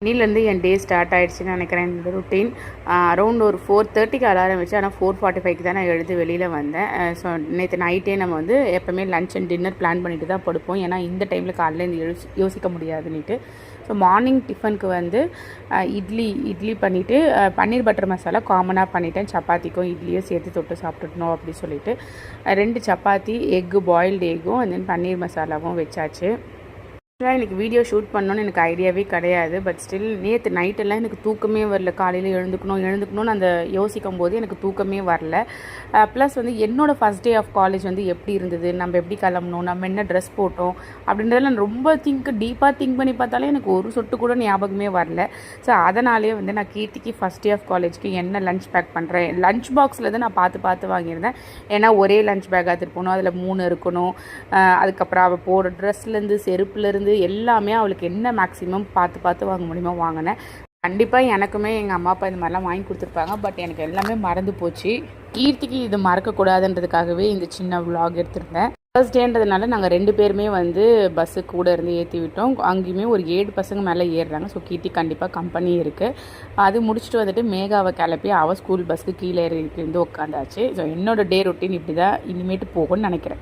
இன்னிலேருந்து என் day start ஆகிடுச்சின்னு நினைக்கிறேன். இந்த ரொட்டீன் அரௌண்ட் ஒரு 4:30க்கு அலாரம் வச்சு, ஆனால் 4:45க்கு தான் நான் எழுந்து வெளியில் வந்தேன். ஸோ நேற்று நைட்டே நம்ம வந்து எப்போவுமே லன்ச் அண்ட் டின்னர் பிளான் பண்ணிட்டு தான் படுப்போம். ஏன்னா இந்த டைமில் காலையில் இந்த யோசிக்க முடியாதுன்னுட்டு. ஸோ மார்னிங் டிஃபனுக்கு வந்து இட்லி பண்ணிவிட்டு பன்னீர் பட்டர் மசாலா காமனாக பண்ணிட்டேன். சப்பாத்திக்கும் இட்லியும் சேர்த்து தொட்டு சாப்பிட்டுட்டணும் அப்படின்னு சொல்லிட்டு 2 சப்பாத்தி, பாயில்டு எக்கும் அண்ட் தென் பன்னீர் மசாலாவும் வச்சாச்சு. ஆக்சுவலாக எனக்கு வீடியோ ஷூட் பண்ணணுன்னு எனக்கு ஐடியாவே கிடையாது. பட் ஸ்டில் நேற்று நைட்டெல்லாம் எனக்கு தூக்கமே வரல. காலையில் எழுந்துக்கணும்னு அந்த யோசிக்கும் போது எனக்கு தூக்கமே வரல. ப்ளஸ் வந்து என்னோடய ஃபஸ்ட் டே ஆஃப் காலேஜ் வந்து எப்படி இருந்தது, நம்ம எப்படி கிளம்பணும், நம்ம என்ன ட்ரெஸ் போட்டோம் அப்படின்றதெல்லாம் நான் ரொம்ப டீப்பாக திங்க் பண்ணி பார்த்தாலே எனக்கு ஒரு சொட்டு கூட ஞாபகமே வரல. ஸோ அதனாலே வந்து நான் கீர்த்திக்கு ஃபஸ்ட் டே ஆஃப் காலேஜ்க்கு என்ன லஞ்ச் பேக் பண்ணுறேன், லஞ்ச் பாக்ஸில் தான் நான் பார்த்து வாங்கியிருந்தேன். ஏன்னா ஒரே லஞ்ச் பேக் எடுத்துகிட்டு போகணும், அதில் 3 இருக்கணும். அதுக்கப்புறம் அவள் போடுற ட்ரெஸ்லேருந்து செருப்புலேருந்து எல்லாமே அவளுக்கு என்ன மேக்ஸிமம் பார்த்து வாங்க முடியுமோ வாங்கினேன். கண்டிப்பாக எனக்குமே எங்கள் அம்மா அப்பா இந்த மாதிரிலாம் வாங்கி கொடுத்துருப்பாங்க. பட் எனக்கு எல்லாமே மறந்து போச்சு. கீர்த்திக்கு இது மறக்கக்கூடாதுன்றதுக்காகவே இந்த சின்ன விலாக் எடுத்திருந்தேன். ஃபர்ஸ்ட் டேன்றதுனால நாங்கள் 2 பேருமே வந்து பஸ்ஸு கூட இருந்து ஏற்றி விட்டோம். அங்கேயுமே ஒரு 7 பசங்க மேலே ஏறுறாங்க. ஸோ கீர்த்தி கண்டிப்பாக கம்பெனி இருக்குது. அது முடிச்சுட்டு வந்துட்டு மேகாவை கிளப்பி அவள் ஸ்கூல் பஸ்ஸுக்கு கீழே இருந்து உட்காந்தாச்சு. ஸோ என்னோடய டே ரொட்டீன் இப்படி தான் இனிமேட்டு போகும்னு நினைக்கிறேன்.